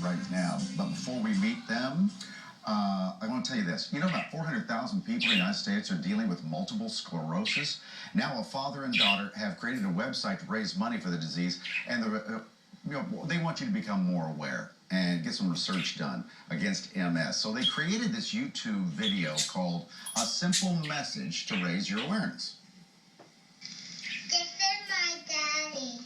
right now. But before we meet them, I want to tell you this. You know, about 400,000 people in the United States are dealing with multiple sclerosis. Now, a father and daughter have created a website to raise money for the disease, and they want you to become more aware and get some research done against MS. So they created this YouTube video called A Simple Message to Raise Your Awareness. This is my daddy.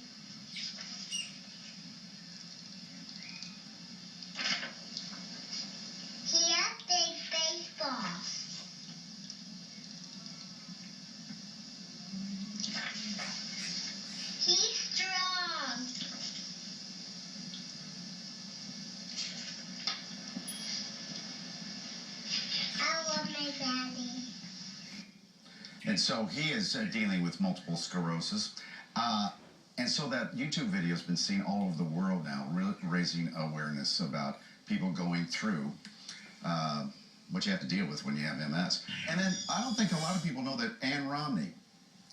He has big baseballs. He's strong. I love my daddy. And so he is dealing with multiple sclerosis. And so that YouTube video has been seen all over the world now, raising awareness about people going through what you have to deal with when you have MS. And then I don't think a lot of people know that Ann Romney,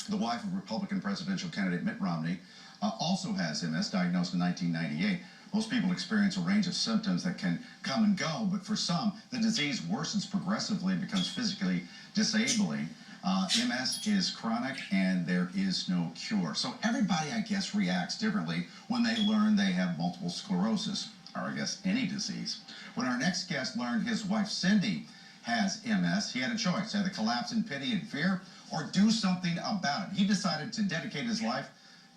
the wife of Republican presidential candidate Mitt Romney, also has MS, diagnosed in 1998. Most people experience a range of symptoms that can come and go, but for some, the disease worsens progressively and becomes physically disabling. MS is chronic and there is no cure. So everybody, I guess, reacts differently when they learn they have multiple sclerosis, or I guess any disease. When our next guest learned his wife Cindy has MS, he had a choice: either collapse in pity and fear or do something about it. He decided to dedicate his life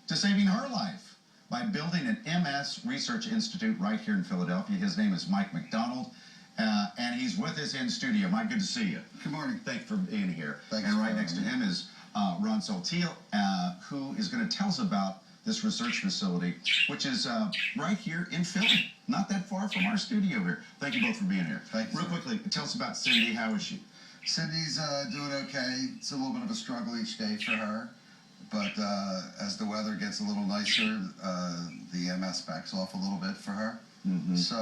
to saving her life by building an MS Research Institute right here in Philadelphia. His name is Mike McDonald, and he's with us in studio. Mike, good to see you. Good morning. Thanks for being here. Thanks. And right next to him is Ron Saltiel, who is going to tell us about this research facility, which is right here in Philly, not that far from our studio here. Thank you both for being here. Thank you. Real quickly, tell us about Cindy. How is she? Cindy's doing okay. It's a little bit of a struggle each day for her, but as the weather gets a little nicer, the MS backs off a little bit for her. Mm-hmm. So,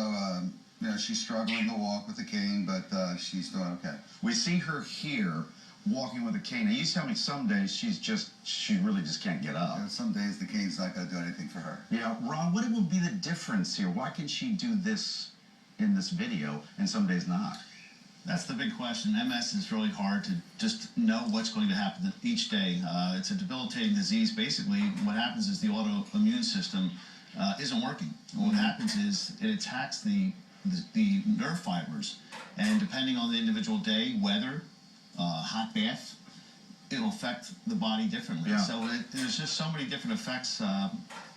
you know, she's struggling to walk with the cane, but she's doing okay. We see her here walking with a cane. Now, you tell me some days she really just can't get up. You know, some days the cane's not going to do anything for her. Yeah, Ron, what would be the difference here? Why can she do this in this video and some days not? That's the big question. MS is really hard to just know what's going to happen each day. It's a debilitating disease. Basically, what happens is the autoimmune system isn't working. What happens is it attacks the nerve fibers, and depending on the individual day, weather, hot bath, it'll affect the body differently. Yeah. So there's just so many different effects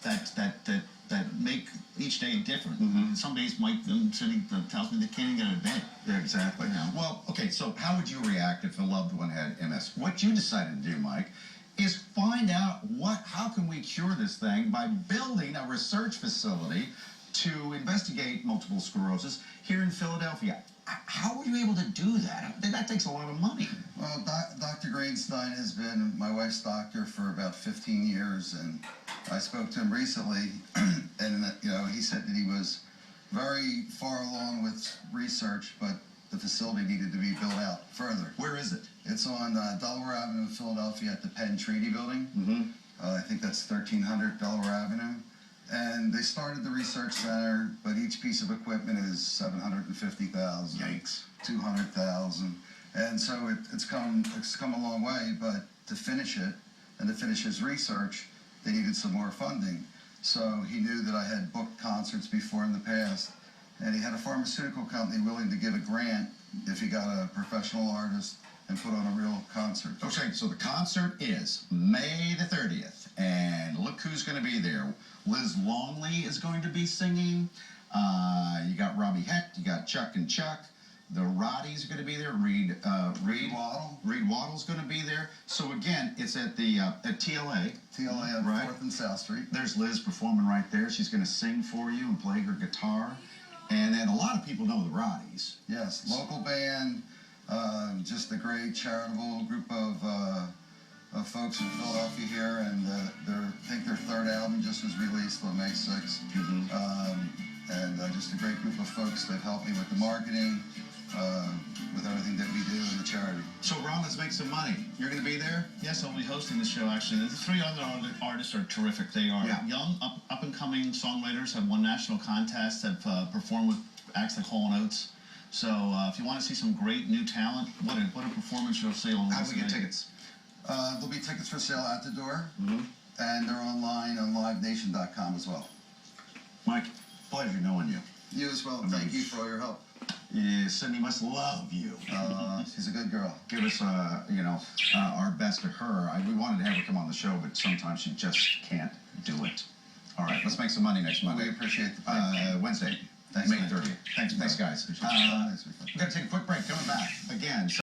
that make each day different. Mm-hmm. Some days Mike Cindy tells me they can't even get out of bed. Yeah, exactly. Yeah. Well, okay, so how would you react if a loved one had MS? What you decided to do, Mike, is find out how can we cure this thing by building a research facility to investigate multiple sclerosis here in Philadelphia. How were you able to do that? That takes a lot of money. Well, Dr. Greenstein has been my wife's doctor for about 15 years, and I spoke to him recently, and you know, he said that he was very far along with research, but the facility needed to be built out further. Where is it? It's on Delaware Avenue in Philadelphia at the Penn Treaty Building. Mm-hmm. I think that's 1300 Delaware Avenue. And they started the research center, but each piece of equipment is $750,000. Yikes. $200,000. And so it's come a long way, but to finish it and to finish his research, they needed some more funding. So he knew that I had booked concerts before in the past, and he had a pharmaceutical company willing to give a grant if he got a professional artist and put on a real concert. Okay, so the concert is May the 30th, and look who's going to be there. Liz Longley is going to be singing. You got Robbie Hecht, you got Chuck and Chuck. The Roddies are going to be there. Reed Waddle's going to be there. So again, it's at the at TLA. TLA on Right. 4th and South Street. There's Liz performing right there. She's going to sing for you and play her guitar. And then a lot of people know the Roddies. Yes, local band, just a great charitable group of folks in Philadelphia here, and I think their third album just was released on May 6th. Mm-hmm. And just a great group of folks that helped me with the marketing. with everything that we do in the charity. So Ron, let's make some money. You're going to be there? Yes, I'll be hosting the show. Actually, the three other artists are terrific. They are Yeah. young, up and coming songwriters. Have won national contests. Have performed with acts like Hall & Oates. So if you want to see some great new talent, what a performance you'll see on. How do we get tickets? There'll be tickets for sale at the door, Mm-hmm. and they're online on livenation.com as well. Mike, pleasure knowing you. You as well. Thank you for all your help. Yeah, Sydney must love you. She's a good girl. Give us, our best to her. We wanted to have her come on the show, but sometimes she just can't do it. All right, let's make some money next Monday. We appreciate the Wednesday, Thanks, May man. 30th. Thanks guys. Thanks, man. We're going to take a quick break. Coming back again.